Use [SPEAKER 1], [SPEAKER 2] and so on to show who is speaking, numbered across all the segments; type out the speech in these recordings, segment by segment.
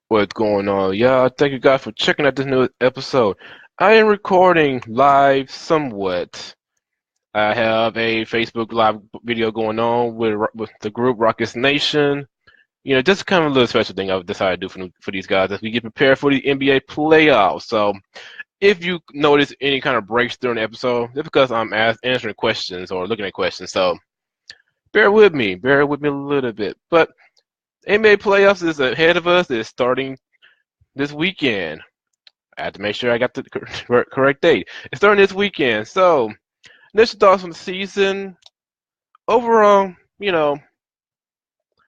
[SPEAKER 1] What's going on? Yeah, thank you guys for checking out this new episode. I am recording live somewhat. I have a Facebook live video going on with the group Rockets Nation. Just kind of a little special thing I've decided to do for these guys as we get prepared for the NBA playoffs. So if you notice any kind of breaks during the episode, it's because I'm answering questions or looking at questions. So bear with me a little bit. But NBA playoffs is ahead of us. It's starting this weekend. I had to make sure I got the correct date. It's starting this weekend. So, initial thoughts on the season. Overall,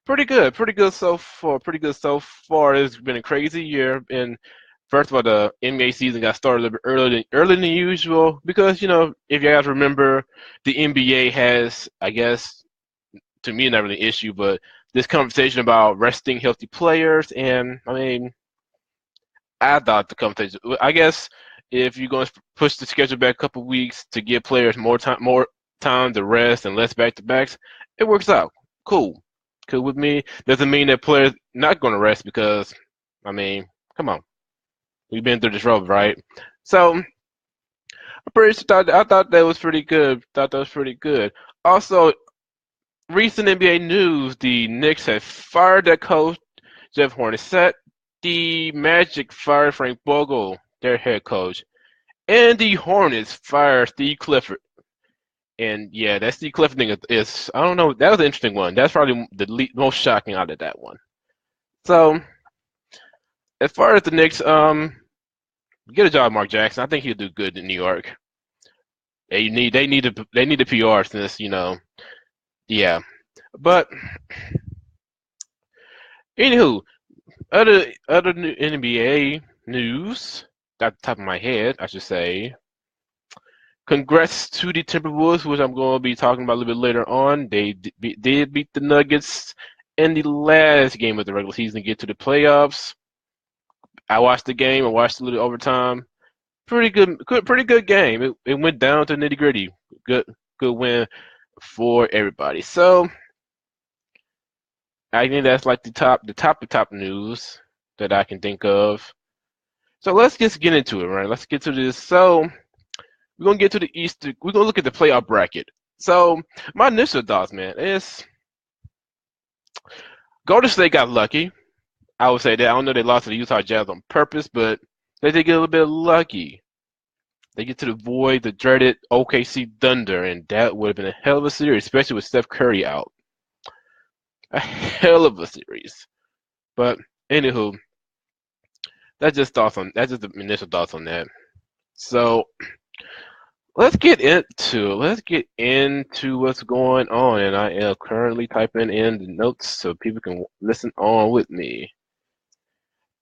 [SPEAKER 1] pretty good. Pretty good so far. Pretty good so far. It's been a crazy year. And first of all, the NBA season got started a little bit earlier than usual because, if you guys remember, the NBA has, I guess, to me, not really an issue, but this conversation about resting healthy players. And, I thought the conversation. I guess if you're going to push the schedule back a couple weeks to give players more time to rest and less back to backs, it works out. Cool, cool with me. Doesn't mean that players not going to rest because, come on, we've been through this road, right? So I thought that was pretty good. Thought that was pretty good. Also, recent NBA news: the Knicks have fired their coach Jeff Hornacek. The Magic fired Frank Vogel, their head coach, and the Hornets fired Steve Clifford. And yeah, that Steve Clifford thing is I don't know. That was an interesting one. That's probably the most shocking out of that one. So as far as the Knicks, get a job, Mark Jackson. I think he'll do good in New York. They need a PR since yeah. But anywho, other new NBA news, at the top of my head, I should say. Congrats to the Timberwolves, which I'm going to be talking about a little bit later on. They did beat the Nuggets in the last game of the regular season to get to the playoffs. I watched the game. I watched a little overtime. Pretty good game. It went down to nitty gritty. Good win for everybody. So I think that's like the top news that I can think of. So let's just get into it, right? Let's get to this. So we're gonna get to the East. We're gonna look at the playoff bracket. So my initial thoughts, man, is Golden State got lucky. I would say that. I don't know they lost to the Utah Jazz on purpose, but they did get a little bit lucky. They get to avoid the dreaded OKC Thunder, and that would have been a hell of a series, especially with Steph Curry out. A hell of a series. But anywho, that's just the initial thoughts on that. So let's get into what's going on, and I am currently typing in the notes so people can listen on with me.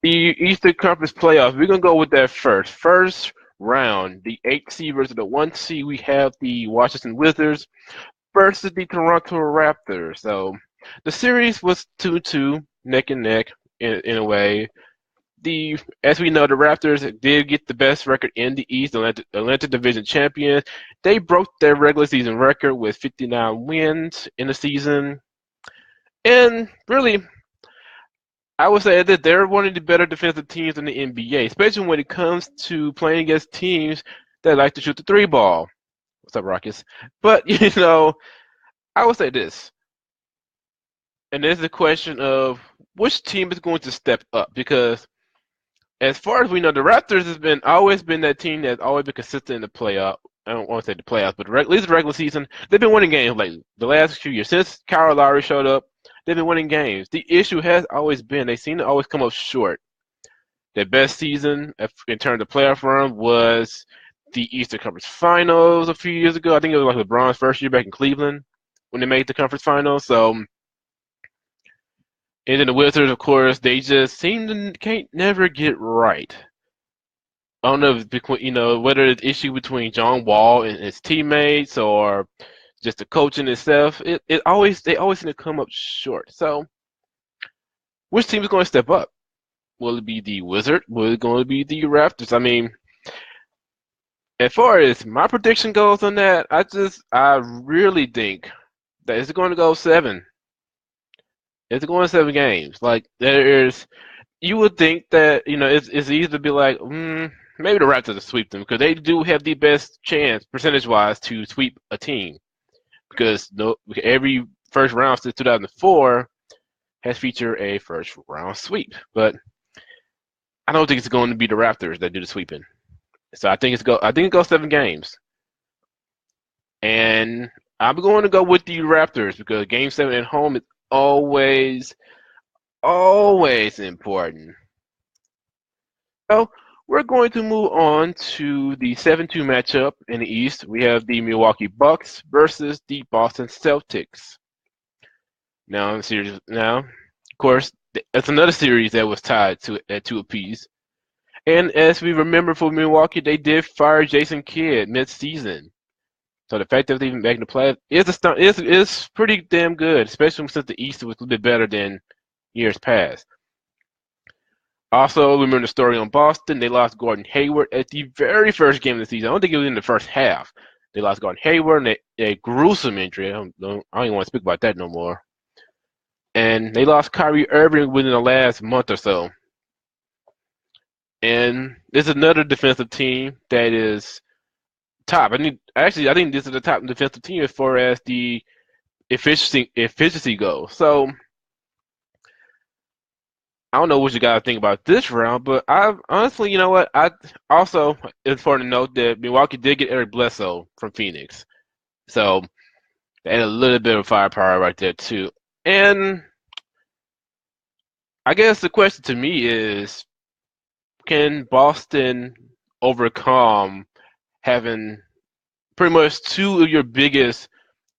[SPEAKER 1] The Eastern Conference playoffs. We're gonna go with that first. First round, the 8 seed versus the 1 seed. We have the Washington Wizards versus the Toronto Raptors. So the series was 2-2, neck and neck in a way. As we know, the Raptors did get the best record in the East, Atlantic Division champions. They broke their regular season record with 59 wins in the season, and really, I would say that they're one of the better defensive teams in the NBA, especially when it comes to playing against teams that like to shoot the three ball. What's up, Rockets? But I would say this, and there's the question of which team is going to step up because as far as we know, the Raptors has always been that team that's always been consistent in the playoff. I don't want to say the playoffs, but at least the regular season, they've been winning games lately. The last few years since Kyle Lowry showed up, they've been winning games. The issue has always been they seem to always come up short. Their best season in terms of playoff run was the Eastern Conference Finals a few years ago. I think it was like LeBron's first year back in Cleveland when they made the conference finals. So, and then the Wizards, of course, they just seem to can't never get right. I don't know if whether it's issue between John Wall and his teammates or just the coaching itself. They always seem to come up short. So, which team is going to step up? Will it be the Wizard? Will it going to be the Raptors? I mean, as far as my prediction goes on that, I really think that it's going to go 7. It's going 7 games. Like you would think that it's easy to be like, maybe the Raptors will sweep them because they do have the best chance percentage-wise to sweep a team because no every first round since 2004 has featured a first round sweep, but I don't think it's going to be the Raptors that do the sweeping. So I think it goes 7 games, and I'm going to go with the Raptors because Game 7 at home is always always important. So we're going to move on to the 7-2 matchup in the East. We have the Milwaukee Bucks versus the Boston Celtics. Now, of course, it's another series that was tied to at 2 apiece. And as we remember for Milwaukee, they did fire Jason Kidd mid-season. So the fact that they're even making the playoffs is pretty damn good, especially since the East was a little bit better than years past. Also, remember the story on Boston. They lost Gordon Hayward at the very first game of the season. I don't think it was in the first half. They lost Gordon Hayward and a gruesome injury. I don't even want to speak about that no more. And they lost Kyrie Irving within the last month or so. And there's another defensive team that is top. I think this is the top defensive team as far as the efficiency goes. So I don't know what you guys think about this round, but I honestly, you know what? I also it's important to note that Milwaukee did get Eric Bledsoe from Phoenix, so they had a little bit of firepower right there too. And I guess the question to me is, can Boston overcome having pretty much 2 of your biggest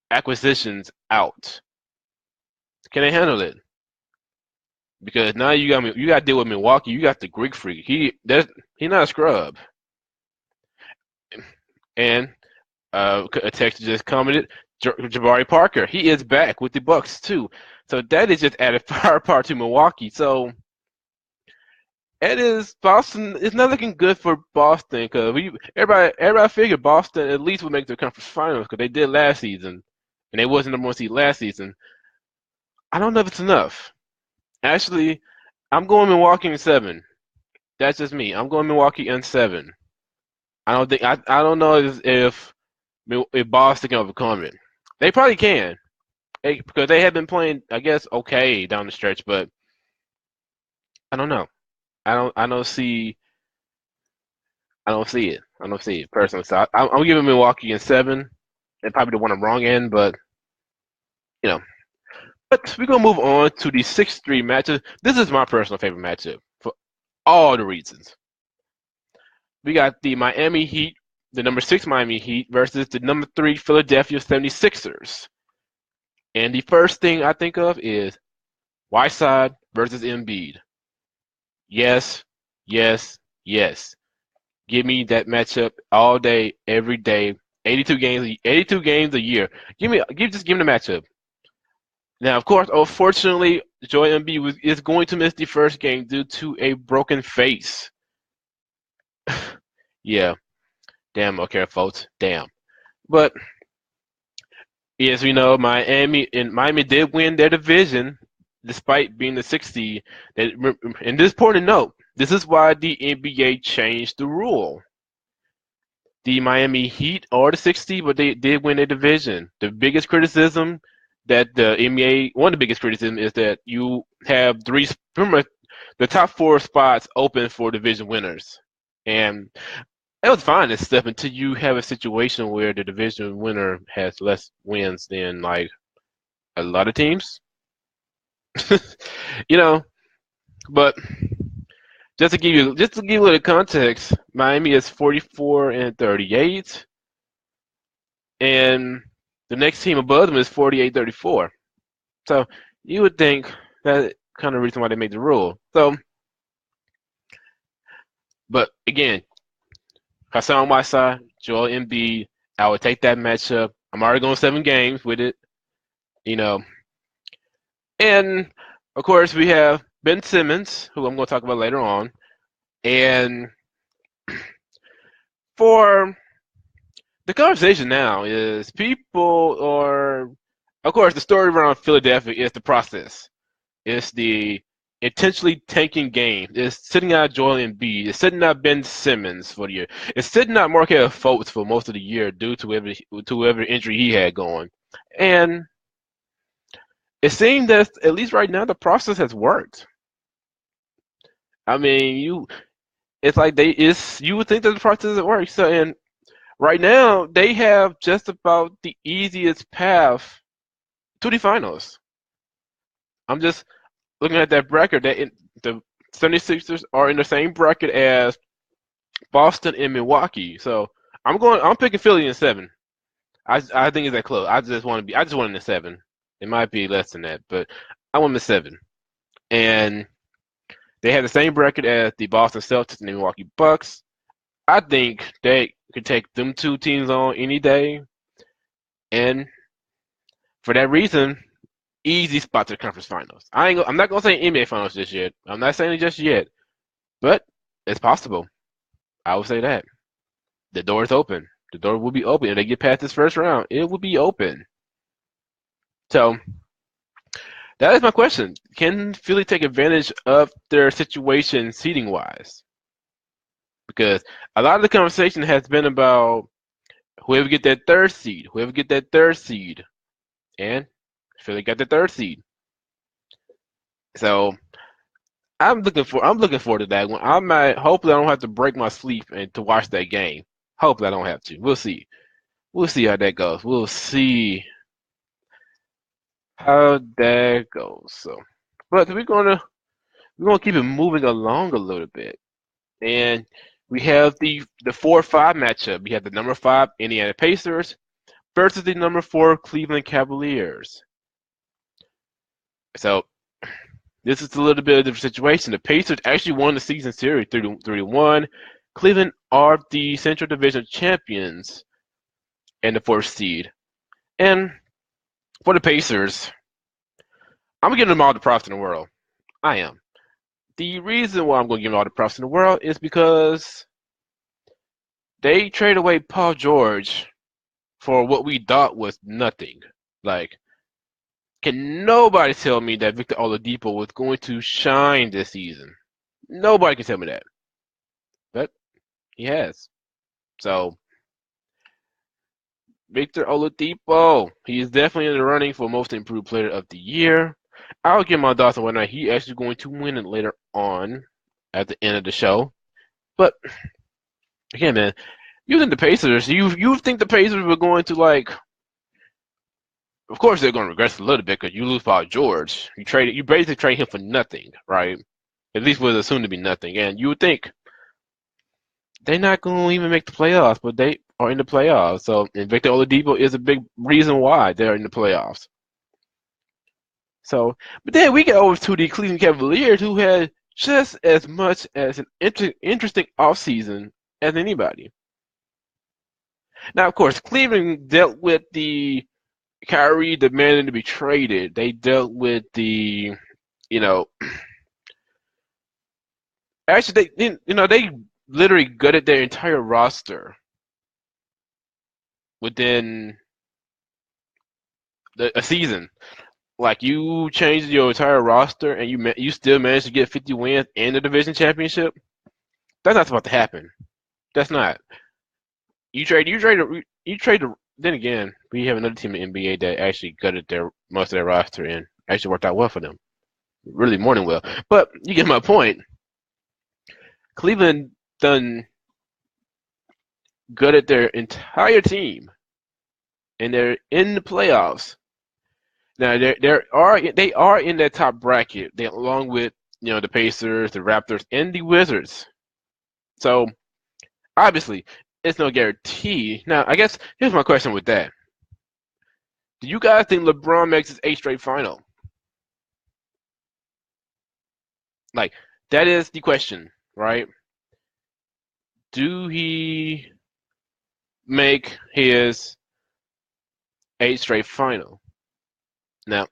[SPEAKER 1] acquisitions out? Can they handle it? Because now you got to deal with Milwaukee. You got the Greek Freak. He's not a scrub. And a text just commented, Jabari Parker. He is back with the Bucks too. So that is just added firepower to Milwaukee. So it is Boston. It's not looking good for Boston because everybody figured Boston at least would make the conference finals because they did last season, and they wasn't number 1 seed last season. I don't know if it's enough. Actually, I'm going Milwaukee in 7. That's just me. I'm going Milwaukee in 7. I don't know if Boston can overcome it. They probably can, because they have been playing, I guess, okay down the stretch, but I don't know. I don't see it. I don't see it personally. So I'm giving Milwaukee in 7. They probably the one I'm wrong in, but you know. But we're gonna move on to the 6-3 matchup. This is my personal favorite matchup for all the reasons. We got the Miami Heat, the number 6 Miami Heat versus the number 3 Philadelphia 76ers. And the first thing I think of is Whiteside versus Embiid. Yes, yes, yes. Give me that matchup all day, every day. 82 games a year. Just give me the matchup. Now, of course, unfortunately, Joel Embiid is going to miss the first game due to a broken face. Yeah, damn. Okay, folks, damn. But as we know, Miami did win their division despite being the 6th seed. And this important to note, this is why the NBA changed the rule. The Miami Heat are the 6th seed, but they did win their division. The biggest criticism that the NBA, one of the biggest criticisms is that you have the top 4 spots open for division winners. And that was fine and stuff until you have a situation where the division winner has less wins than like a lot of teams. you know, but just to give you a little context, Miami is 44-38, and the next team above them is 48-34. So you would think that kind of reason why they made the rule. So, but again, Hassan Whiteside, Joel Embiid, I would take that matchup. I'm already going 7 games with it, And of course, we have Ben Simmons, who I'm going to talk about later on. And for the conversation now is of course, the story around Philadelphia is the process. It's the intentionally tanking games. It's sitting out Joel Embiid. It's sitting out Ben Simmons for the year. It's sitting out Markelle Fultz for most of the year due to whatever injury he had going. And it seems that at least right now the process has worked. I mean, it's like you would think that the process has worked. So and right now they have just about the easiest path to the finals. I'm just looking at that bracket. The 76ers are in the same bracket as Boston and Milwaukee. So I'm picking Philly in 7. I think it's that close. I just want in the 7. It might be less than that, but I want them in 7. And they have the same bracket as the Boston Celtics and the Milwaukee Bucks. I think they could take them two teams on any day. And for that reason, easy spot to the conference finals. I'm not gonna say NBA finals just yet. I'm not saying it just yet, but it's possible. I would say that the door is open. The door will be open if they get past this first round. It will be open. So that is my question. Can Philly take advantage of their situation seeding wise? Because a lot of the conversation has been about whoever get that third seed, and Philly got the third seed. So I'm looking forward to that one. Hopefully I don't have to break my sleep and to watch that game. Hopefully I don't have to. We'll see. We'll see how that goes. We'll see how that goes. So, but we're gonna keep it moving along a little bit, and we have the 4-5 matchup. We have the number 5 Indiana Pacers versus the number 4 Cleveland Cavaliers. So this is a little bit of a different situation. The Pacers actually won the season series 3-1. Cleveland are the Central Division champions and the 4th seed. And for the Pacers, I'm giving them all the props in the world. I am. The reason why I'm going to give them all the props in the world is because they traded away Paul George for what we thought was nothing. Like, can nobody tell me that Victor Oladipo was going to shine this season? Nobody can tell me that. But he has. So, Victor Oladipo, he is definitely in the running for Most Improved Player of the Year. I'll give my thoughts on whether or not he's actually going to win it later on at the end of the show. But, again, man, you think the Pacers, you think the Pacers were going to, like, of course they're going to regress a little bit because you lose Paul George. You basically trade him for nothing, right? At least was assumed to be nothing. And you would think they're not going to even make the playoffs, but they are in the playoffs. So, and Victor Oladipo is a big reason why they're in the playoffs. So, but then we get over to the Cleveland Cavaliers, who had just as much as an interesting offseason as anybody. Now, of course, Cleveland dealt with the Kyrie demanding to be traded. They dealt with the, actually they literally gutted their entire roster within a season. Like, you changed your entire roster and you still managed to get 50 wins and the division championship. That's not supposed to happen. That's not. You trade. Then again, we have another team in the NBA that actually gutted most of their roster and actually worked out well for them. Really more than well. But you get my point. Cleveland done gutted their entire team, and they're in the playoffs. Now they are in that top bracket. They along with the Pacers, the Raptors, and the Wizards. So obviously it's no guarantee. Now I guess here's my question with that. Do you guys think LeBron makes his 8th straight final? Like, that is the question, right? Do he make his 8th straight final? Now,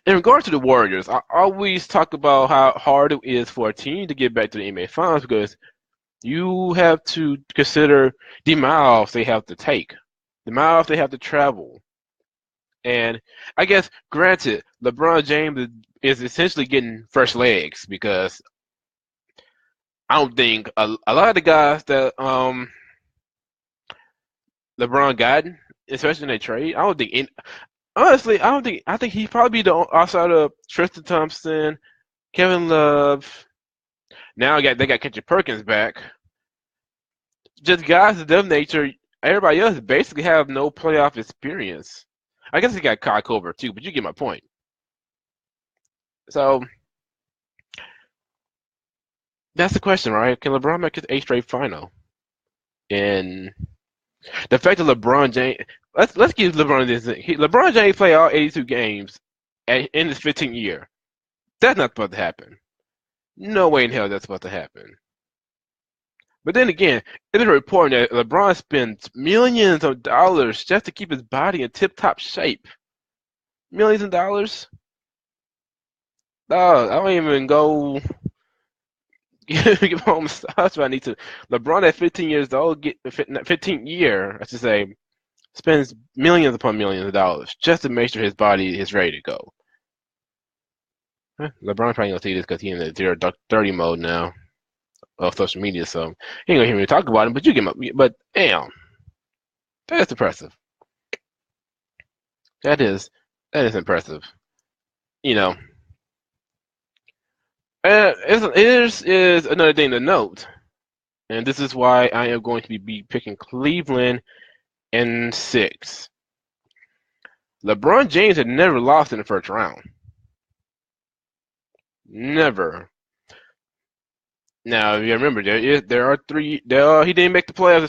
[SPEAKER 1] in regard to the Warriors, I always talk about how hard it is for a team to get back to the NBA Finals because you have to consider the miles they have to take, the miles they have to travel. And I guess, granted, LeBron James is is essentially getting fresh legs because I don't think a lot of the guys that LeBron got, especially in that trade, I don't think honestly, I think he'd probably be the outside of Tristan Thompson, Kevin Love. Now they got Kendrick Perkins back. Just guys of them nature. Everybody else basically have no playoff experience. I guess he got Kyle Korver too, but you get my point. So that's the question, right? Can LeBron make his eighth straight final? And the fact that LeBron James, let's give LeBron this. LeBron James played all 82 games in his 15th year. That's not supposed to happen. No way in hell that's supposed to happen. But then again, it is reported that LeBron spends millions of dollars just to keep his body in tip-top shape. Millions of dollars? Oh, I don't even go give home a massage if I need to. LeBron at 15 years old, 15th year, I should say, spends millions upon millions of dollars just to make sure his body is ready to go. LeBron probably gonna see this because he's in the 0-30 mode now of social media, so he ain't gonna hear me talk about him. But you get my. But damn, that's impressive. That is impressive. You know, is another thing to note, and this is why I am going to be picking Cleveland in 6. LeBron James had never lost in the first round. Never. Now, if you remember, there are 3. He didn't make the playoffs the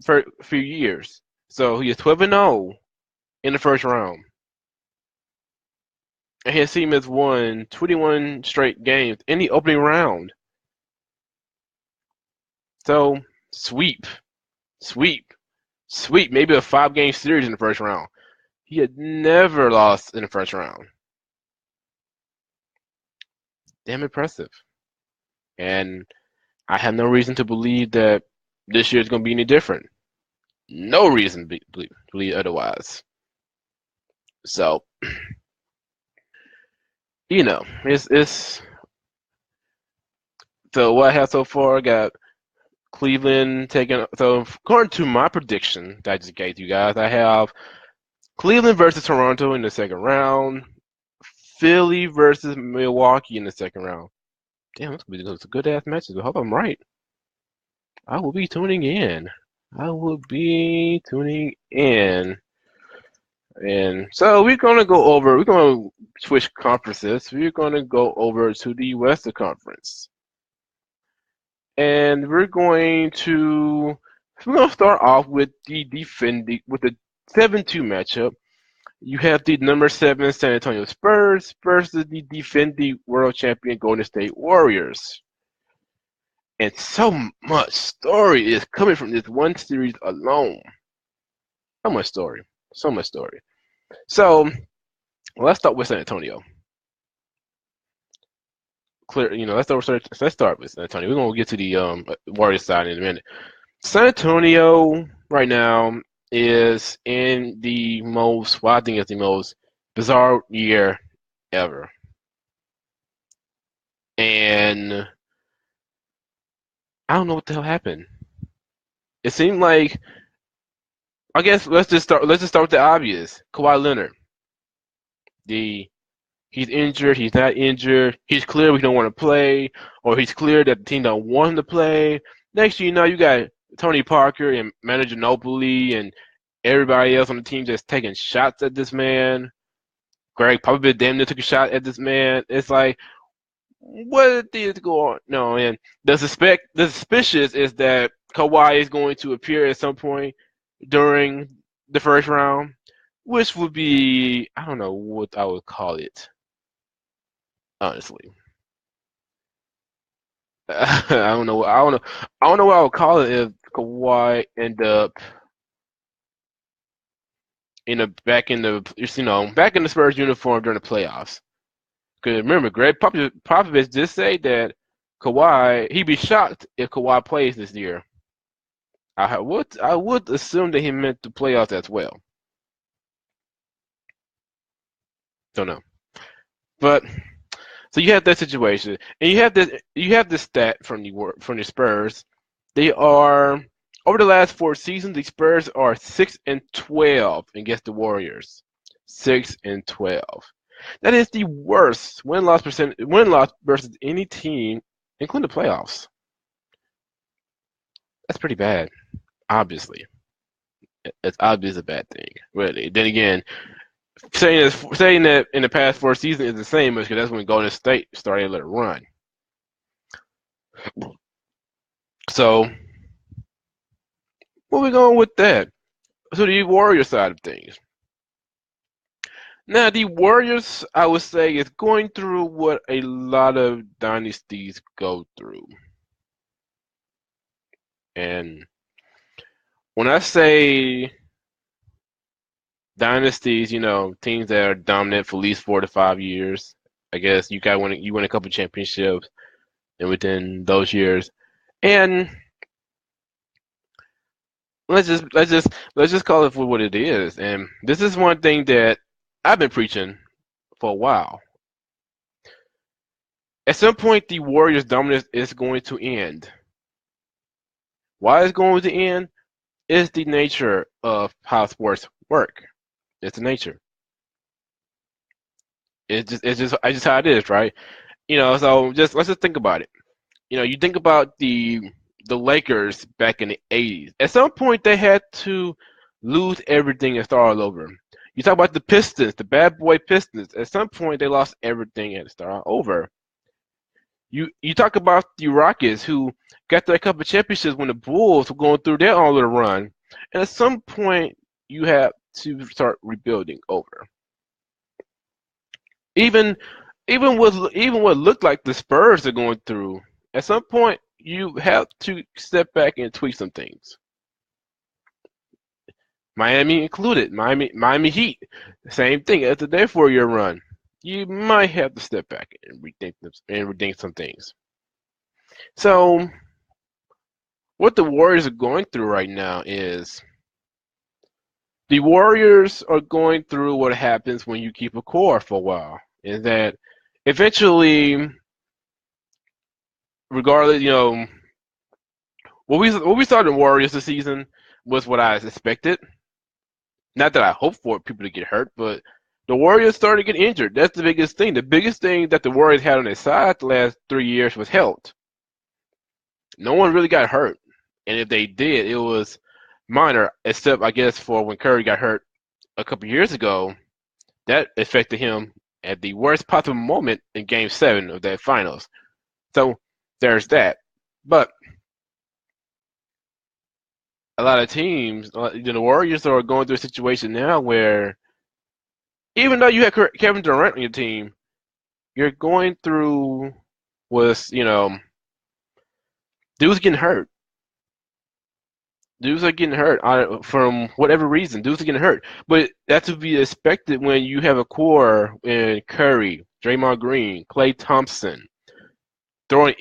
[SPEAKER 1] first few years, so he is 12-0 in the first round, and his team has won 21 straight games in the opening round. So sweep. Maybe a 5-game series in the first round. He had never lost in the first round. Damn impressive. And I have no reason to believe that this year is going to be any different. No reason to believe otherwise. So, it's so what I have so far. I got Cleveland taking. So according to my prediction that I just gave you guys, I have Cleveland versus Toronto in the second round, Philly versus Milwaukee in the second round. Damn, that's gonna be a good ass matches. I hope I'm right. I will be tuning in. And so we're gonna switch conferences. We're gonna go over to the Western Conference. And we're gonna start off with the 7-2 matchup. You have the number 7 San Antonio Spurs versus the defending world champion Golden State Warriors. And so much story is coming from this one series alone. So much story. So let's start with San Antonio. Let's start with San Antonio. We're gonna get to the Warriors side in a minute. San Antonio right now is in what I think is the most bizarre year ever. And I don't know what the hell happened. It seemed like, I guess let's just start with the obvious. Kawhi Leonard. He's injured, he's not injured, he's clear we don't want to play, or he's clear that the team don't want him to play. Next thing you know, you got Tony Parker and Manu Ginobili and everybody else on the team just taking shots at this man. Greg Popovich damn near took a shot at this man. It's like, what did go on? No, and the suspicious is that Kawhi is going to appear at some point during the first round, which would be, I don't know what I would call it, honestly. I don't know what I would call it if Kawhi end up back in the Spurs uniform during the playoffs. Because remember, Greg Popovich did say that he'd be shocked if Kawhi plays this year. I would assume that he meant the playoffs as well. Don't know. But So you have that situation, and you have this stat from the Spurs. They are over the last 4 seasons. The Spurs are 6-12 against the Warriors. 6-12. That is the worst win loss versus any team, including the playoffs. That's pretty bad. Obviously, it's obviously a bad thing. Really. Then again, saying that in the past 4 seasons is the same because that's when Golden State started a little run. So where we going with that? So the Warrior side of things. Now the Warriors, I would say, is going through what a lot of dynasties go through. And when I say dynasties, teams that are dominant for at least 4 to 5 years, I guess you win a couple championships and within those years. And let's just call it for what it is. And this is one thing that I've been preaching for a while. At some point, the Warriors' dominance is going to end. Why it's going to end? It's the nature of how sports work. It's the nature. It's just how it is, right? So let's just think about it. You think about the Lakers back in the 80s. At some point, they had to lose everything and start all over. You talk about the Pistons, the bad boy Pistons. At some point, they lost everything and start all over. You talk about the Rockets, who got their couple of championships when the Bulls were going through their own little run. And at some point, you have to start rebuilding over. Even what looked like the Spurs are going through, at some point you have to step back and tweak some things. Miami included. Miami Heat, same thing. After their 4-year run, you might have to step back and rethink some things. So what the Warriors are going through right now is the Warriors are going through what happens when you keep a core for a while. Is that eventually, regardless, what we started in Warriors this season was what I expected. Not that I hope for people to get hurt, but the Warriors started to get injured. That's the biggest thing. The biggest thing that the Warriors had on their side the last 3 years was health. No one really got hurt, and if they did, it was minor, except I guess for when Curry got hurt a couple years ago. That affected him at the worst possible moment in Game 7 of that finals. So there's that. But a lot of teams, the Warriors are going through a situation now where even though you have Kevin Durant on your team, you're going through dudes getting hurt. Dudes are getting hurt from whatever reason. Dudes are getting hurt, but that's to be expected when you have a core in Curry, Draymond Green, Klay Thompson, throwing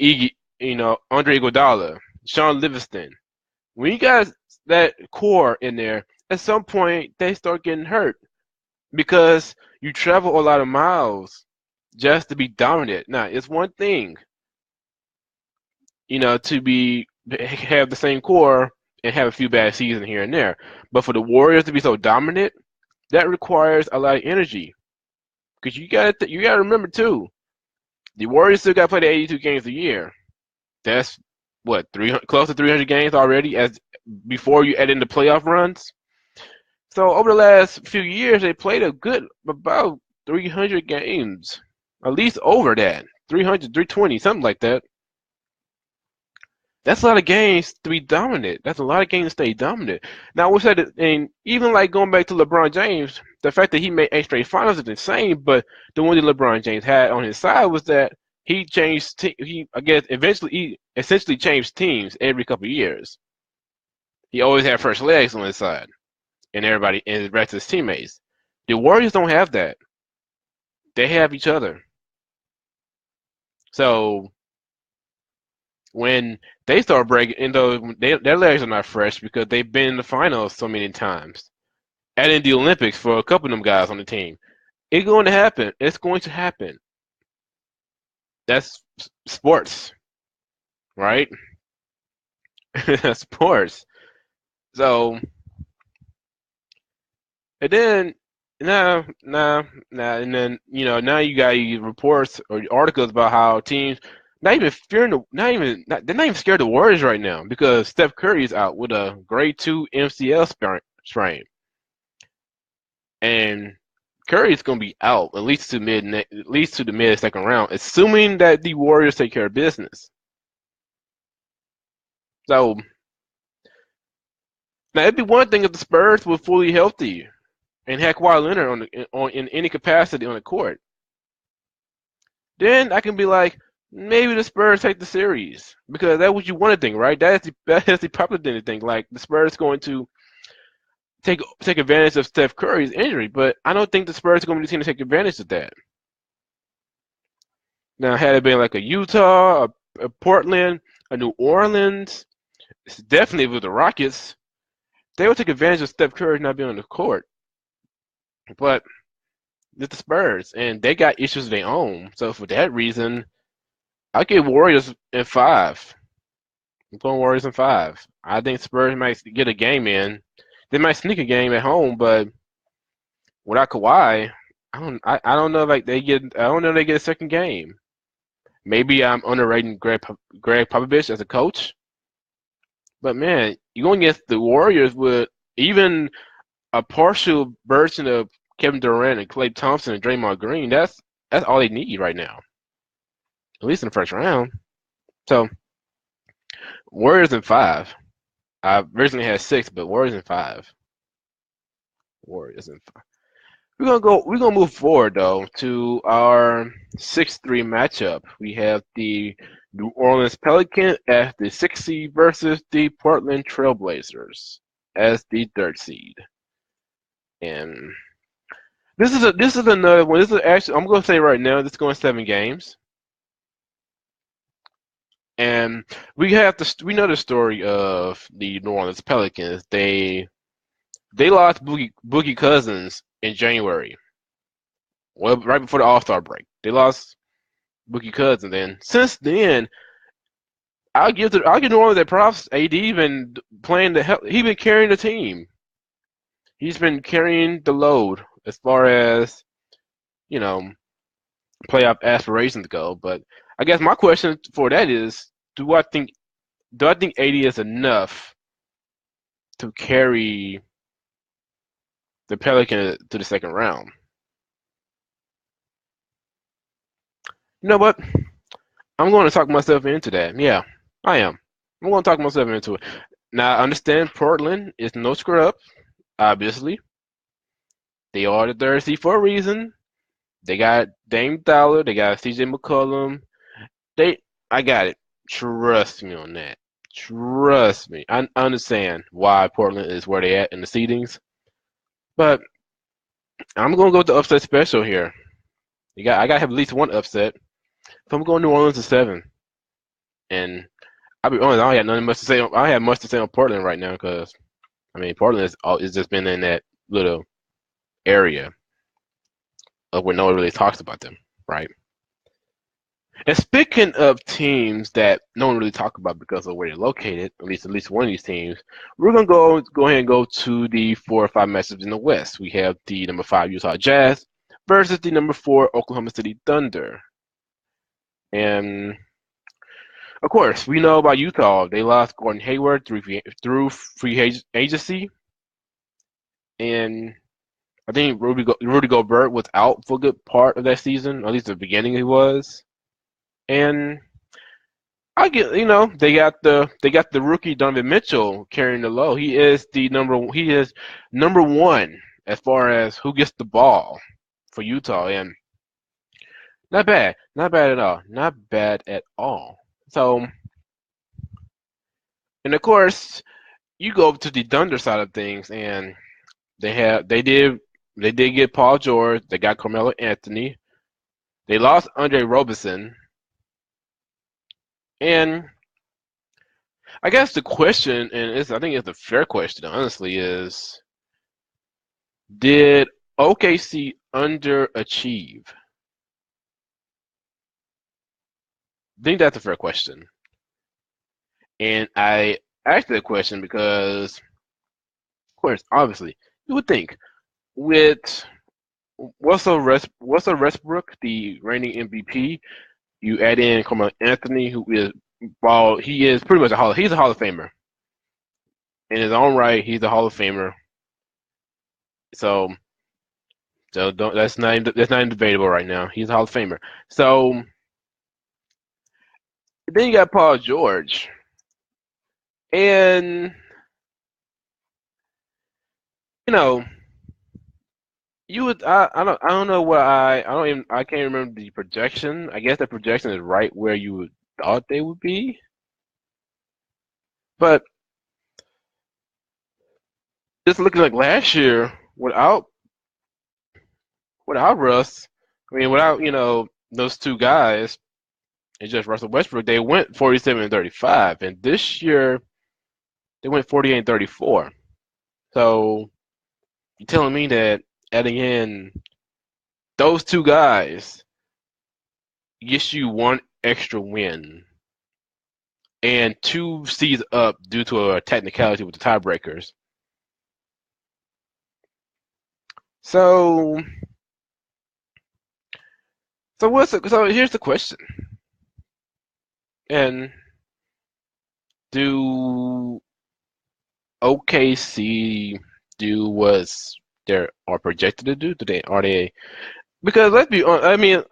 [SPEAKER 1] Andre Iguodala, Sean Livingston. When you got that core in there, at some point they start getting hurt because you travel a lot of miles just to be dominant. Now, it's one thing, to have the same core and have a few bad seasons here and there. But for the Warriors to be so dominant, that requires a lot of energy. Because you got to remember too, the Warriors still got to play the 82 games a year. That's what, close to 300 games already as before you add in the playoff runs. So over the last few years, they played about 300 games, at least over that, 300, 320, something like that. That's a lot of games to be dominant. That's a lot of games to stay dominant. Now, we said, and even like going back to LeBron James, the fact that he made 8 straight finals is insane. But the one that LeBron James had on his side was that he changed. He essentially changed teams every couple of years. He always had first legs on his side, and everybody and the rest of his teammates. The Warriors don't have that. They have each other. So when they start breaking, and though their legs are not fresh because they've been in the finals so many times, and in the Olympics for a couple of them guys on the team, it's going to happen. It's going to happen. that's sports, right? That's sports. So and then and then now you got reports or articles about how teams not even fearing they're not even scared of the Warriors right now because Steph Curry is out with a grade 2 MCL strain, and Curry is going to be out at least to the mid second round, assuming that the Warriors take care of business. So now it'd be one thing if the Spurs were fully healthy and had Kawhi Leonard in any capacity on the court. Then I can be like, maybe the Spurs take the series because that's what you want to think, right? That is the popular thing to think. Like the Spurs going to take advantage of Steph Curry's injury, but I don't think the Spurs are going to be the team to take advantage of that. Now, had it been like a Utah, a Portland, a New Orleans, it's definitely with the Rockets, they would take advantage of Steph Curry not being on the court. But it's the Spurs, and they got issues of their own. So for that reason, I give Warriors in 5. I'm going Warriors in 5. I think Spurs might get a game in. They might sneak a game at home, but without Kawhi, I don't know like I don't know if they get a second game. Maybe I'm underrating Greg Popovich as a coach, but man, you're going against the Warriors with even a partial version of Kevin Durant and Klay Thompson and Draymond Green. That's all they need right now, at least in the first round. So Warriors in 5. I originally had 6, but Warriors in 5. Warriors in 5. We're gonna move forward though to our 6-3 matchup. We have the New Orleans Pelicans as the 6th seed versus the Portland Trailblazers as the 3rd seed. And this is another one. This is actually I'm gonna say right now this is going 7 games. And we know the story of the New Orleans Pelicans. They lost Boogie Cousins in January. Well, right before the All-Star break. They lost Boogie Cousins. And since then, I'll give New Orleans their props. AD been playing he's been carrying the team. He's been carrying the load as far as, you know, playoff aspirations go. But I guess my question for that is, do I think AD is enough to carry the Pelicans to the second round? You know what? I'm going to talk myself into that. Yeah, I am. I'm going to talk myself into it. Now, I understand Portland is no scrub, obviously. They are the 3rd seed for a reason. They got Dame Dollar. They got CJ McCollum. I got it. Trust me on that. Trust me. I understand why Portland is where they at in the seedings. But I'm going to go with the upset special here. I got to have at least one upset. So I'm going New Orleans to 7. And I'll be honest, I don't have nothing much to say. I have much to say on Portland right now because, I mean, Portland is just been in that little area of where no one really talks about them, right? And speaking of teams that no one really talks about because of where they're located, at least one of these teams, we're gonna go ahead and go to the 4 or 5 matchups in the West. We have the number 5 Utah Jazz versus the number 4 Oklahoma City Thunder. And of course, we know about Utah. They lost Gordon Hayward through free agency, and I think Rudy Gobert was out for a good part of that season. At least at the beginning, he was. And I get, they got the rookie Donovan Mitchell carrying the low. He is number 1 as far as who gets the ball for Utah, and not bad at all, not bad at all. So, and of course, you go to the Thunder side of things, and they did get Paul George. They got Carmelo Anthony. They lost Andre Roberson, and I guess the question, and I think it's a fair question, honestly, is did OKC underachieve? think that's a fair question. And I asked that question because, of course, obviously, you would think with Russell Westbrook, the reigning MVP, you add in Carmelo Anthony, who is he is pretty much he's a Hall of Famer in his own right. He's a Hall of Famer. So that's not even debatable right now. He's a Hall of Famer. So then you got Paul George, and you know you would I don't know what I can't remember the projection. I guess the projection is right where you would thought they would be, but just looking like last year without Russ, I mean without those two guys and just Russell Westbrook, they went 47 and 35, and this year they went 48 and 34. So you're telling me that adding in those two guys gets you one extra win and two seeds up due to a technicality with the tiebreakers. So, so here's the question. And do OKC do what they are projected to do? Are they? Because let's be honest. I mean,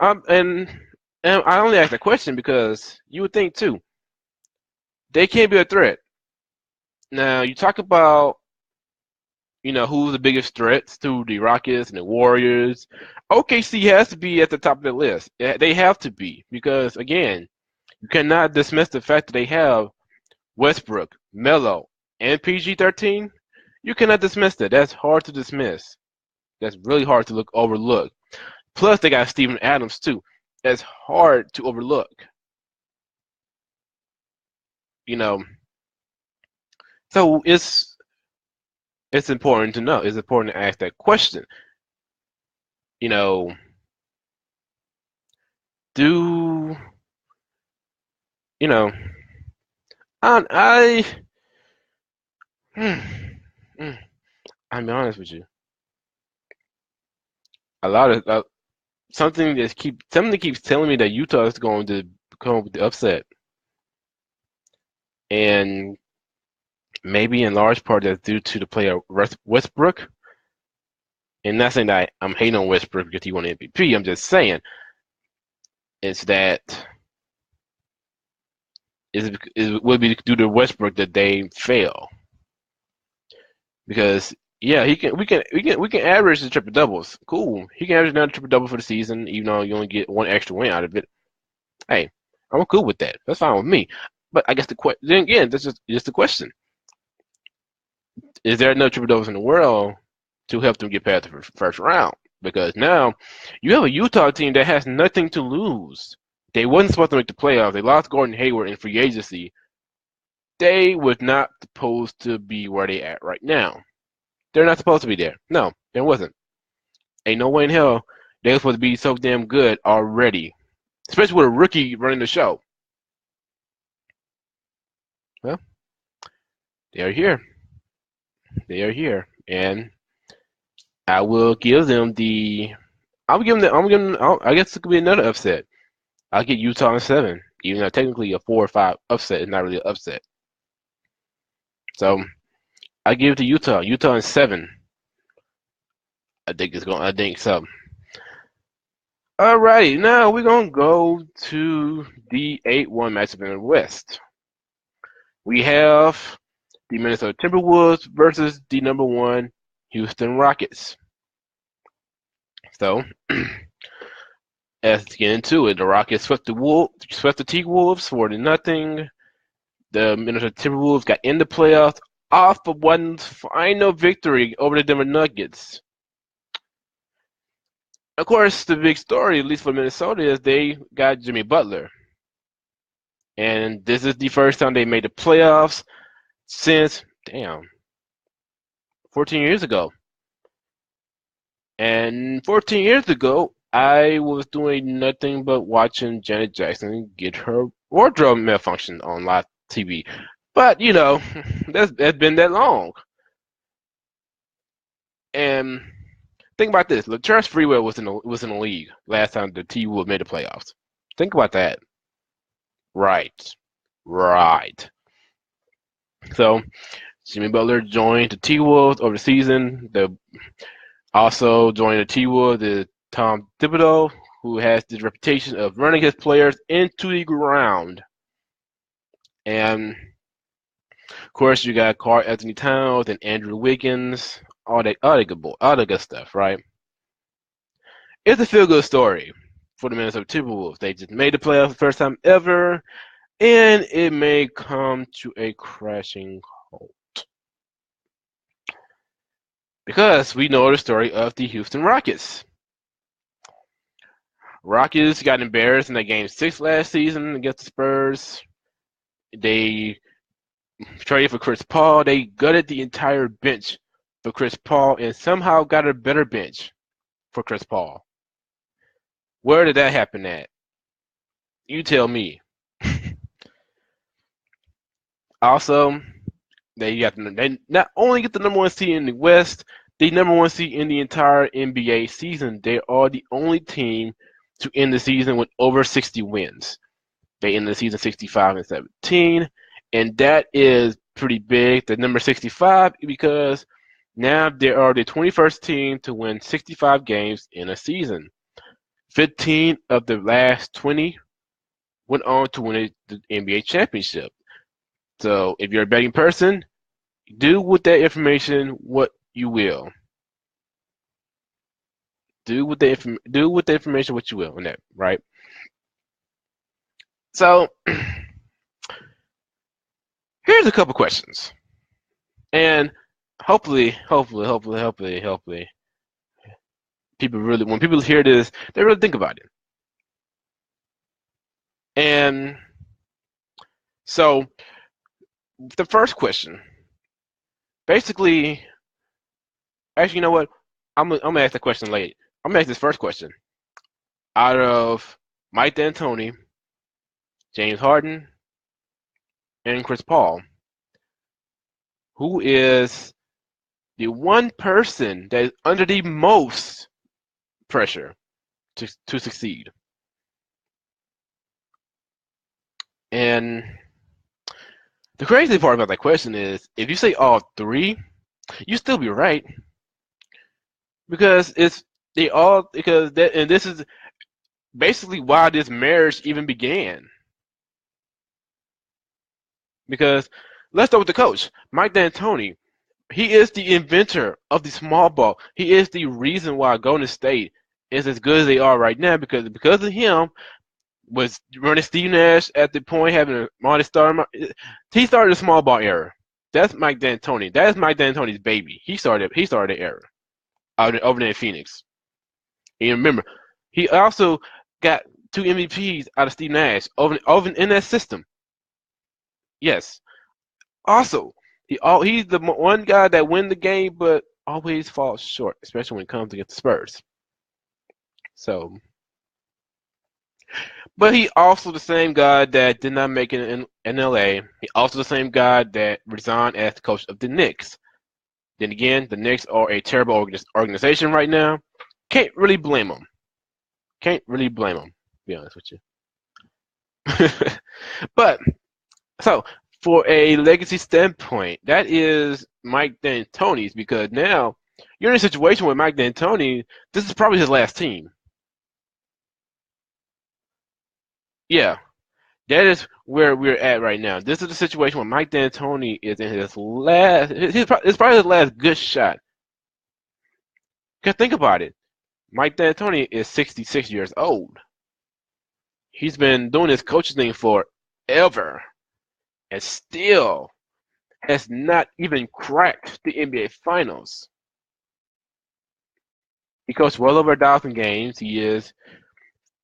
[SPEAKER 1] and I only ask the question because you would think too. They can't be a threat. Now you talk about who's the biggest threats to the Rockets and the Warriors. OKC has to be at the top of the list. They have to be because again, you cannot dismiss the fact that they have Westbrook, Melo, and PG-13. You cannot dismiss that. That's hard to dismiss. That's really hard to overlook. Plus, they got Steven Adams too. That's hard to overlook. So it's important to know. It's important to ask that question. Do I I'm be honest with you. A lot of something that keeps telling me that Utah is going to come up with the upset, and maybe in large part that's due to the player Westbrook. And not saying that I'm hating on Westbrook because he won MVP. I'm just saying it's that it would be due to Westbrook that they fail because yeah we can average the triple doubles. Cool, he can average another triple double for the season even though you only get one extra win out of it. Hey, I'm cool with that. That's fine with me. But I guess then again, that's just the question: is there enough triple doubles in the world to help them get past the first round? Because now you have a Utah team that has nothing to lose. They wasn't supposed to make the playoffs. They lost Gordon Hayward in free agency. They was not supposed to be where they at right now. They're not supposed to be there. No, there wasn't. Ain't no way in hell they were supposed to be so damn good already. Especially with a rookie running the show. Well, they are here. They are here. And I will give them I guess it could be another upset. I'll get Utah in 7, even though technically a 4 or 5 upset is not really an upset. So I give it to Utah. Utah in 7. I think so. All right, now we're gonna go to the 8-1 matchup in the West. We have the Minnesota Timberwolves versus the #1 Houston Rockets. So let's get into it. The Rockets swept the T-Wolves 4-0. The Minnesota Timberwolves got in the playoffs off of one final victory over the Denver Nuggets. Of course, the big story, at least for Minnesota, is they got Jimmy Butler. And this is the first time they made the playoffs since, 14 years ago. And 14 years ago, I was doing nothing but watching Janet Jackson get her wardrobe malfunction on live TV. But that's been that long. And think about this: Latrell Sprewell was in the league last time the T-Wolves made the playoffs. Think about that. Right, right. So Jimmy Butler joined the T-Wolves over the season. Also joining the T-Wolves is Tom Thibodeau, who has the reputation of running his players into the ground. And of course, you got Karl-Anthony Towns and Andrew Wiggins, all the good stuff, right? It's a feel-good story for the Minnesota Timberwolves. They just made the playoffs the first time ever, and it may come to a crashing halt. Because we know the story of the Houston Rockets. Rockets got embarrassed in that game 6 last season against the Spurs. They traded for Chris Paul. They gutted the entire bench for Chris Paul and somehow got a better bench for Chris Paul. Where did that happen at? You tell me. Also, they not only get the number one seed in the West, the number one seed in the entire NBA season. They are the only team to end the season with over 60 wins. They end the season 65-17, and that is pretty big. The number 65 because now they are the 21st team to win 65 games in a season. 15 of the last 20 went on to win the NBA championship. So if you're a betting person, do with that information what you will. Do with the information what you will on that, right? So here's a couple questions, and hopefully, people really, when people hear this, they really think about it. And so the first question, basically, actually, you know what? I'm gonna ask the question later. I'm gonna ask this first question. Out of Mike D'Antoni, James Harden, and Chris Paul, who is the one person that is under the most pressure to succeed? And the crazy part about that question is, if you say all three, you still be right, because this is basically why this marriage even began. Because let's start with the coach, Mike D'Antoni. He is the inventor of the small ball. He is the reason why Golden State is as good as they are right now, because of him. Was running Steve Nash at the point, having a Monty Star. He started the small ball era. That's Mike D'Antoni. That is Mike D'Antoni's baby. He started the era over there in Phoenix. And remember, he also got 2 MVPs out of Steve Nash over in that system. Yes. Also, he's the one guy that win the game, but always falls short, especially when it comes against the Spurs. So. But he also the same guy that did not make it in LA. He also the same guy that resigned as the coach of the Knicks. Then again, the Knicks are a terrible organization right now. Can't really blame them. To be honest with you. But so for a legacy standpoint, that is Mike D'Antoni's, because now you're in a situation with Mike D'Antoni. This is probably his last team. Yeah, that is where we're at right now. This is the situation where Mike D'Antoni is in his last. It's probably his last good shot. Because think about it, Mike D'Antoni is 66 years old. He's been doing this coaching thing forever, and still has not even cracked the NBA Finals. He coached well over 1,000 games. He is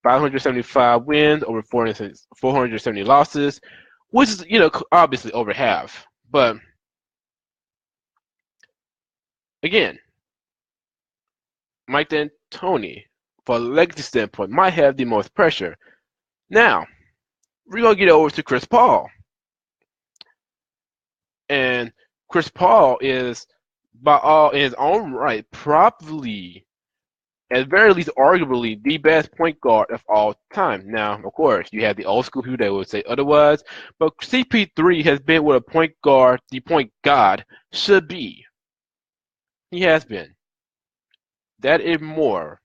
[SPEAKER 1] 575 wins, over 470 losses, which is, obviously over half. But again, Mike D'Antoni, for a legacy standpoint, might have the most pressure. Now, we're going to get over to Chris Paul. And Chris Paul is, by all in his own right, probably, at very least arguably, the best point guard of all time. Now, of course, you have the old school people that would say otherwise, but CP3 has been what a point guard, the point god, should be. He has been. That and more.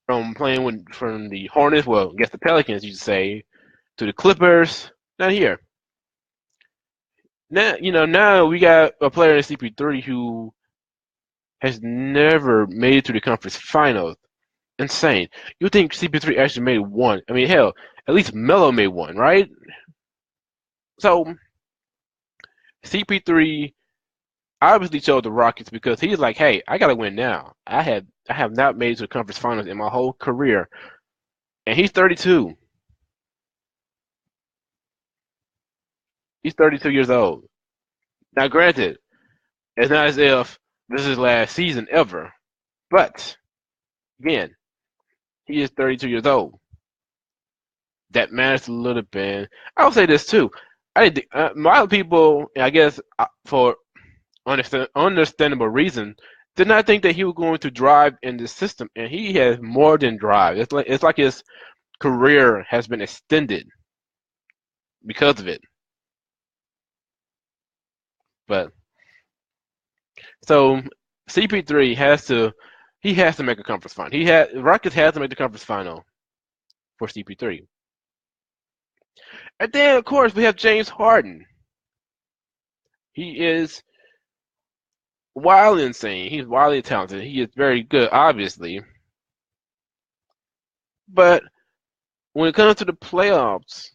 [SPEAKER 1] From playing from the Hornets, well, I guess the Pelicans, you should say, to the Clippers, not here. Now we got a player in CP3 who has never made it to the conference finals. Insane. You think CP3 actually made one? I mean, hell, at least Melo made one, right? So CP3 obviously chose the Rockets because he's like, hey, I gotta win now. I have not made it to the conference finals in my whole career, and he's 32. He's 32 years old. Now, granted, it's not as if this is his last season ever, but again, he is 32 years old. That matters a little bit. I will say this too. I think a lot of people, I guess, for understandable reason, did not think that he was going to drive in the system, and he has more than drive. It's like his career has been extended because of it. But so CP3 has to make a conference final. Rockets has to make the conference final for CP3. And then of course we have James Harden. He is wildly insane. He's wildly talented. He is very good, obviously. But when it comes to the playoffs,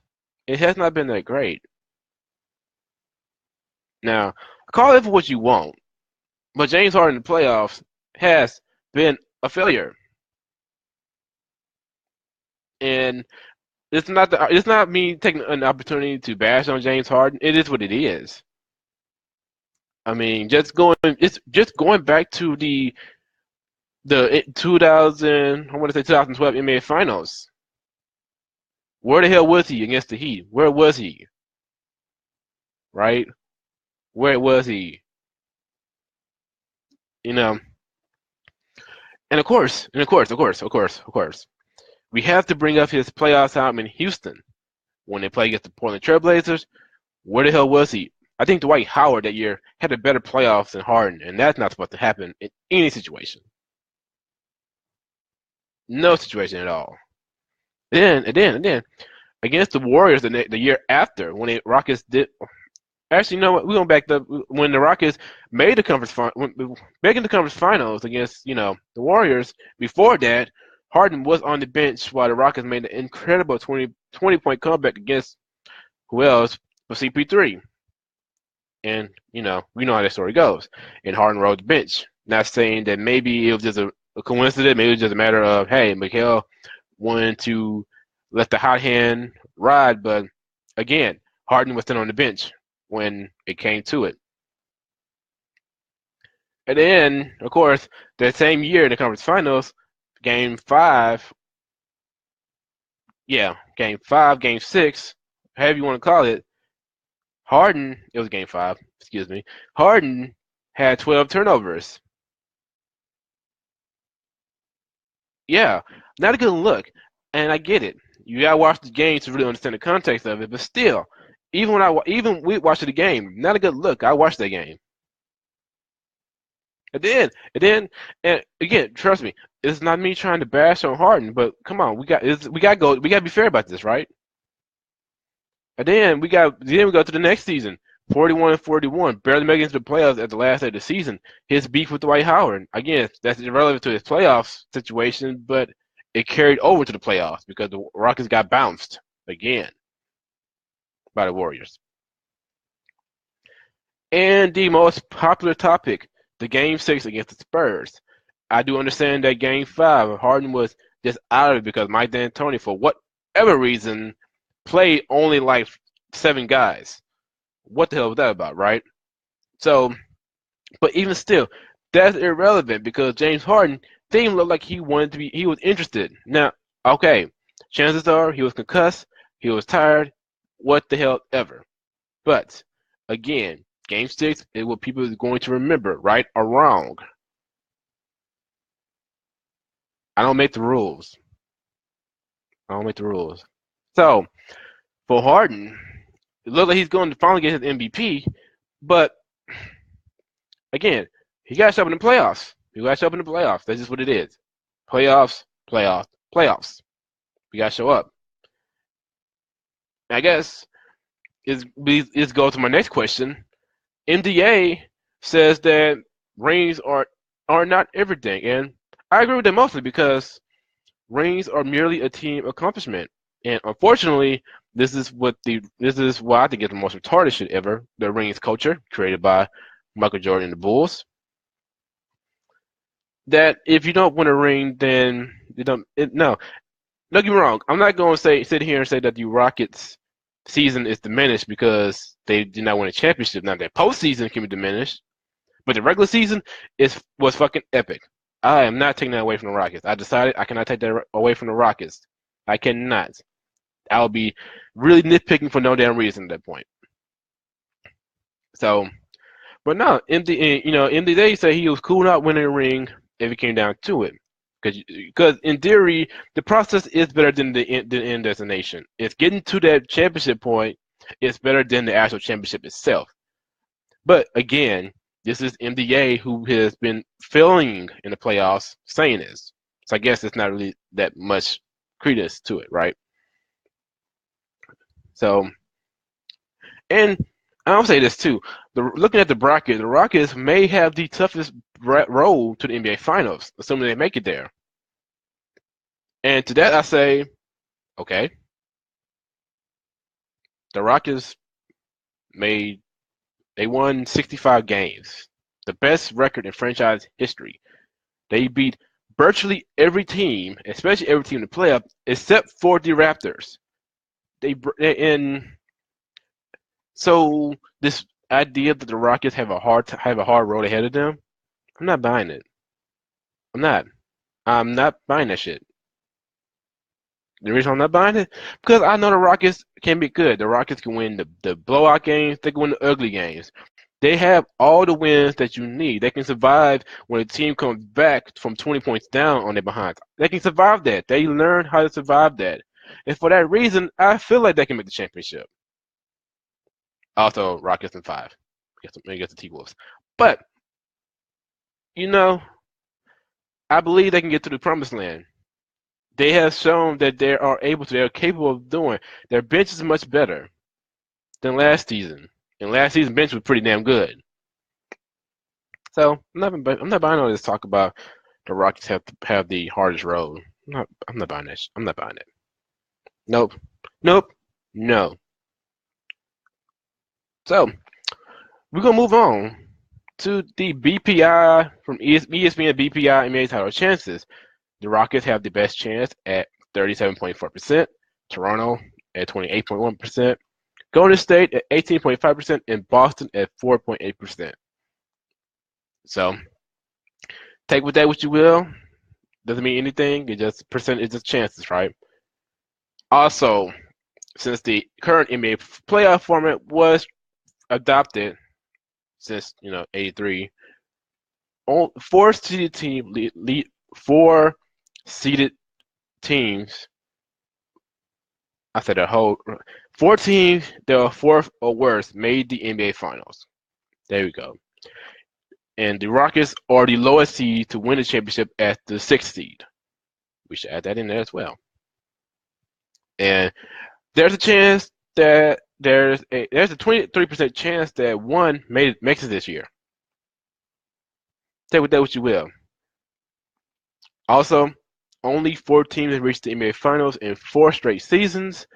[SPEAKER 1] it has not been that great. Now, call it for what you want, but James Harden in the playoffs has been a failure. And it's not me taking an opportunity to bash on James Harden. It is what it is. I mean, just going back to the 2012 NBA Finals. Where the hell was he against the Heat? Where was he? Right? Where was he? You know. And of course, we have to bring up his playoff time in Houston when they play against the Portland Trailblazers. Where the hell was he? I think Dwight Howard that year had a better playoffs than Harden, and that's not supposed to happen in any situation. No situation at all. Then against the Warriors the year after when the Rockets did. Actually, you know what? We're going back to when the Rockets made the conference making the conference finals against the Warriors. Before that, Harden was on the bench while the Rockets made an incredible 20 point comeback against who else but CP3. And we know how that story goes. And Harden rode the bench. Not saying that maybe it was just a coincidence. Maybe it was just a matter of hey, Mikal wanted to let the hot hand ride, but again, Harden was still on the bench when it came to it. And then, of course, that same year in the conference finals, Game 5, Game 6, however you want to call it, it was Game 5, excuse me, Harden had 12 turnovers. Yeah, not a good look. And I get it. You gotta watch the game to really understand the context of it, but still, even we watched the game, not a good look. I watched that game. And again, trust me, it's not me trying to bash on Harden, but come on, we got to be fair about this, right? And then we go to the next season, 41-41, barely making it to the playoffs at the last day of the season. His beef with Dwight Howard, again, that's irrelevant to his playoff situation, but it carried over to the playoffs because the Rockets got bounced again by the Warriors. And the most popular topic, the Game 6 against the Spurs. I do understand that Game 5, Harden was just out of it because Mike D'Antoni, for whatever reason, played only like 7 guys. What the hell was that about, right? So, but even still, that's irrelevant because James Harden Dame looked like he wanted to be. He was interested. Now, okay, chances are he was concussed. He was tired. What the hell ever. But again, Game 6 is what people are going to remember, right or wrong. I don't make the rules. I don't make the rules. So for Harden, it looks like he's going to finally get his MVP. But again, he got to show up in the playoffs. He got to show up in the playoffs. That's just what it is. Playoffs, playoffs, playoffs. We got to show up. I guess is go to my next question. MDA says that rings are not everything, and I agree with that mostly because rings are merely a team accomplishment. And unfortunately, this is why I think it's the most retarded shit ever. The rings culture created by Michael Jordan and the Bulls. That if you don't win a ring, then you don't. No, don't get me wrong. I'm not going to sit here and say that the Rockets' season is diminished because they did not win a championship. Now their postseason can be diminished, but the regular season was fucking epic. I am not taking that away from the Rockets. I decided I cannot take that away from the Rockets. I cannot. I'll be really nitpicking for no damn reason at that point. So, but no, MD said he was cool not winning a ring if it came down to it. Because in theory, the process is better than the end destination. It's getting to that championship point is better than the actual championship itself. But again, this is MDA who has been failing in the playoffs saying this. So I guess it's not really that much credence to it, right? So, and I'll say this too. Looking at the bracket, the Rockets may have the toughest road to the NBA Finals, assuming they make it there. And to that I say, okay, the Rockets they won 65 games, the best record in franchise history. They beat virtually every team, especially every team in the playoff, except for the Raptors. So this idea that the Rockets have a hard road ahead of them, I'm not buying it. I'm not buying that shit. The reason I'm not buying it because I know the Rockets can be good. The Rockets can win the blowout games. They can win the ugly games. They have all the wins that you need. They can survive when a team comes back from 20 points down on their behind. They can survive that. They learn how to survive that. And for that reason, I feel like they can make the championship. Also, Rockets in 5 against the T-Wolves. But, I believe they can get to the promised land. They have shown that they're capable of doing. Their bench is much better than last season. And last season's bench was pretty damn good. So I'm not buying all this talk about the Rockets have the hardest road. I'm not buying that. I'm not buying it. Nope. No. So we're gonna move on to the BPI from ESPN BPI NBA title chances. The Rockets have the best chance at 37.4%, Toronto at 28.1%, Golden State at 18.5%, and Boston at 4.8%. So take with that what you will. Doesn't mean anything. It's just chances, right? Also, since the current NBA playoff format was adopted since 83, four seeded teams. I said a whole 4 teams that were fourth or worse made the NBA Finals. There we go. And the Rockets are the lowest seed to win the championship at the 6th seed. We should add that in there as well. And there's a chance that there's a 23% chance that one makes it this year. Say with that what you will. Also, only 4 teams have reached the NBA Finals in 4 straight seasons.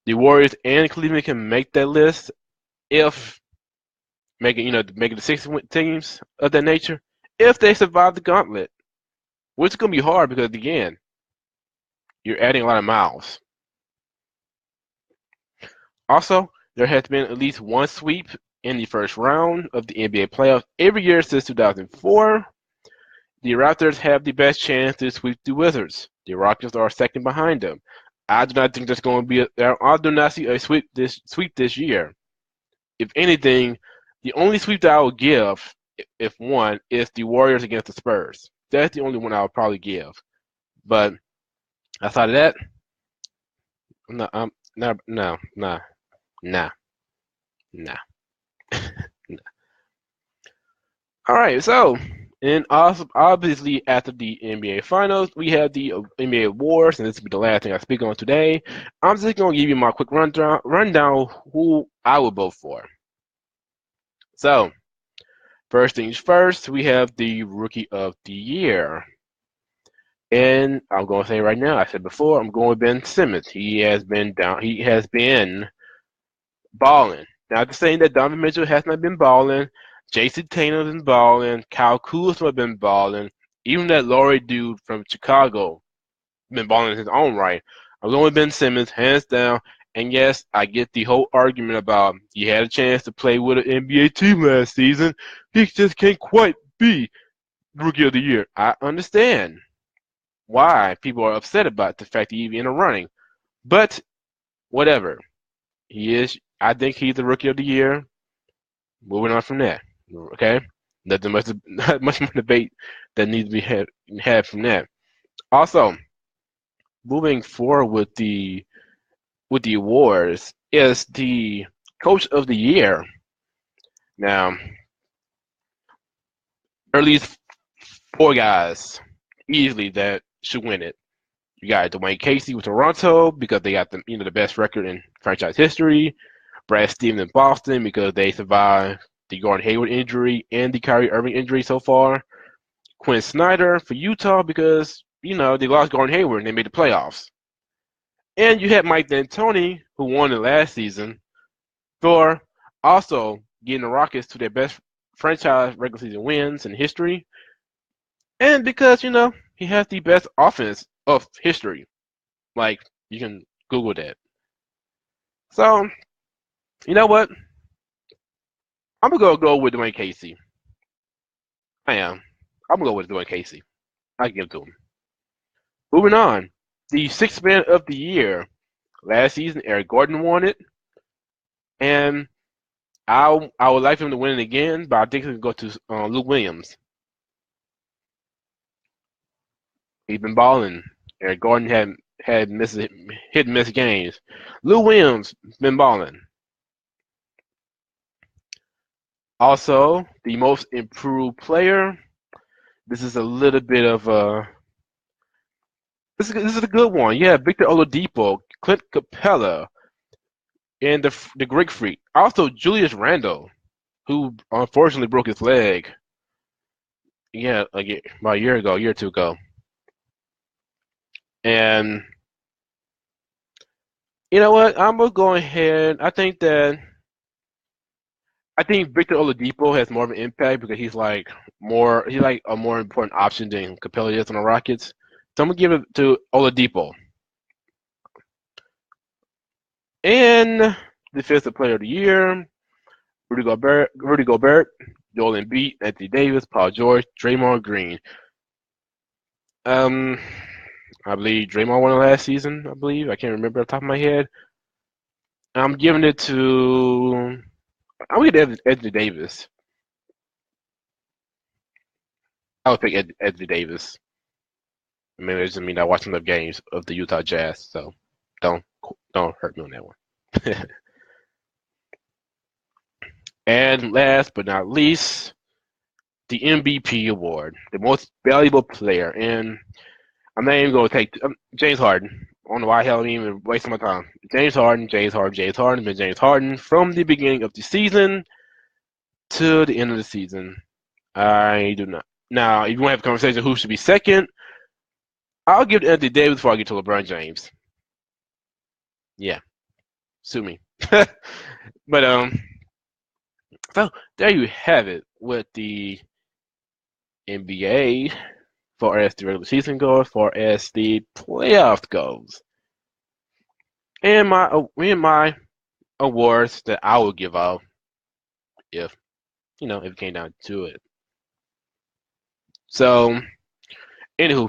[SPEAKER 1] The Warriors and Cleveland can make that list if making the 6 teams of that nature if they survive the gauntlet, which is going to be hard because again, you're adding a lot of miles. Also, there has been at least one sweep in the first round of the NBA playoffs every year since 2004. The Raptors have the best chance to sweep the Wizards. The Rockets are second behind them. I do not think there's going to be. I do not see a sweep this year. If anything, the only sweep that I would give, if one, is the Warriors against the Spurs. That's the only one I would probably give. But outside of that, no, no, no, no, nah, nah. All right, so and also obviously after the NBA Finals, we have the NBA awards, and this will be the last thing I speak on today. I'm just gonna give you my quick rundown who I would vote for. So first things first, we have the Rookie of the Year. And I'm going to say right now, I said before, I'm going with Ben Simmons. He has been balling. Not saying that Donovan Mitchell has not been balling. Jason Tatum has been balling. Kyle Kuzma has been balling. Even that Laurie dude from Chicago been balling in his own right. I'm going with Ben Simmons, hands down. And yes, I get the whole argument about he had a chance to play with an NBA team last season. He just can't quite be Rookie of the Year. I understand why people are upset about the fact that he's in the running. But whatever. He is. I think he's the Rookie of the Year. Moving on from that. Okay? Nothing much, not much more debate that needs to be had from that. Also, moving forward with the awards is the Coach of the Year. Now, there are at least four guys easily that should win it. You got Dwayne Casey with Toronto because they got the best record in franchise history. Brad Stevens in Boston because they survived the Gordon Hayward injury and the Kyrie Irving injury so far. Quinn Snyder for Utah because they lost Gordon Hayward and they made the playoffs. And you had Mike D'Antoni who won it last season for also getting the Rockets to their best franchise regular season wins in history. And because he has the best offense of history. Like, you can Google that. So, you know what? I'm going to go with Dwayne Casey. I am. I'm going to go with Dwayne Casey. I give it to him. Moving on. The Sixth Man of the Year. Last season, Eric Gordon won it. And I would like him to win it again, but I think it's going to go to Lou Williams. He's been balling. Eric Gordon had hit and miss games. Lou Williams been balling. Also, the most improved player. This is a little bit of a. This is a good one. Yeah, Victor Oladipo, Clint Capella, and the Greek Freak. Also, Julius Randle, who unfortunately broke his leg. Yeah, about a year or two ago. And you know what? I'm gonna go ahead. I think Victor Oladipo has more of an impact because he's like a more important option than Capella is on the Rockets. So I'm gonna give it to Oladipo. And Defensive Player of the Year, Rudy Gobert, Joel Embiid, Anthony Davis, Paul George, Draymond Green. I believe Draymond won it last season. I believe I can't remember off the top of my head. I'm giving it to. I'm gonna give it to Anthony Davis. I would pick Anthony Davis. I mean, it doesn't mean I watch enough games of the Utah Jazz, so don't hurt me on that one. And last but not least, the MVP award, the most valuable player. And I'm not even going to take James Harden. I don't know why hell I'm even wasting my time. James Harden been James Harden from the beginning of the season to the end of the season. I do not. Now, if you want to have a conversation who should be second, I'll give it to Anthony Davis before I get to LeBron James. Yeah, sue me. But so there you have it with the NBA far as the regular season goes, far as the playoffs goes. And my awards that I would give out if it came down to it. So, anywho,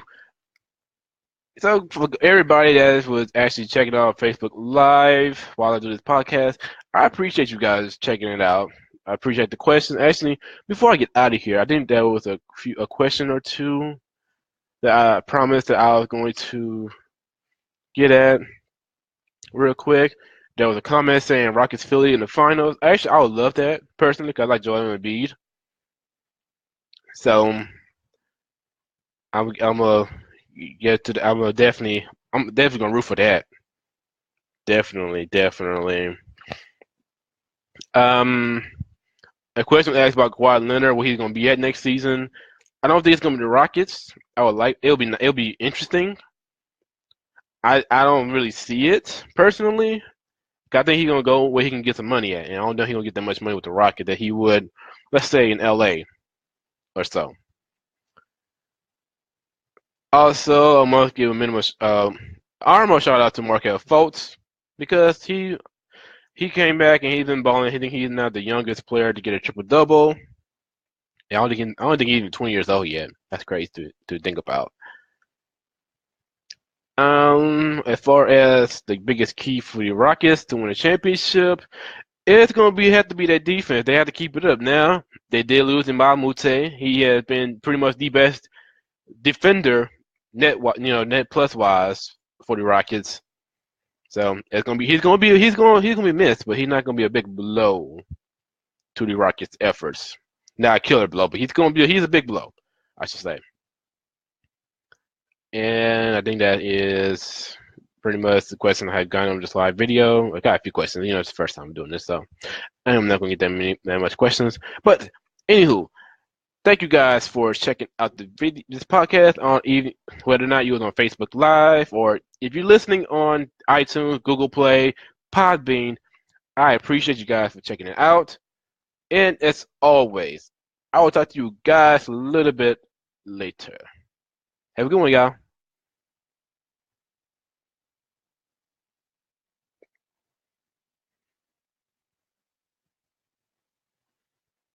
[SPEAKER 1] so for everybody that was actually checking out Facebook Live while I do this podcast, I appreciate you guys checking it out. I appreciate the questions. Actually, before I get out of here, I think there was a question or two that I promised that I was going to get at real quick. There was a comment saying Rockets Philly in the finals. Actually, I would love that personally because I like Joel Embiid. So I'm gonna get to the, I'm definitely gonna root for that. Definitely, definitely. Um, a question was asked about Kawhi Leonard, where he's gonna be at next season. I don't think it's gonna be the Rockets. I would like it'll be interesting. I don't really see it personally. I think he's gonna go where he can get some money at, and I don't know he's gonna get that much money with the Rocket that he would, let's say, in LA or so. Also, I must give a minimum honorable shout out to Markel Fultz because he came back and he's been balling. I think he's now the youngest player to get a triple double. I don't think he's even 20 years old yet. That's crazy to think about. As far as the biggest key for the Rockets to win a championship, it's gonna have to be that defense. They have to keep it up. Now they did lose in Mute. He has been pretty much the best defender net plus wise for the Rockets. So it's gonna be he's gonna be missed, but he's not gonna be a big blow to the Rockets' efforts. Not a killer blow, but he's a big blow, I should say. And I think that is pretty much the question I had gone on this live video. I got a few questions. It's the first time I'm doing this, so I'm not gonna get that much questions. But anywho, thank you guys for checking out this podcast on even whether or not you was on Facebook Live or if you're listening on iTunes, Google Play, Podbean. I appreciate you guys for checking it out. And as always, I will talk to you guys a little bit later. Have a good one, y'all.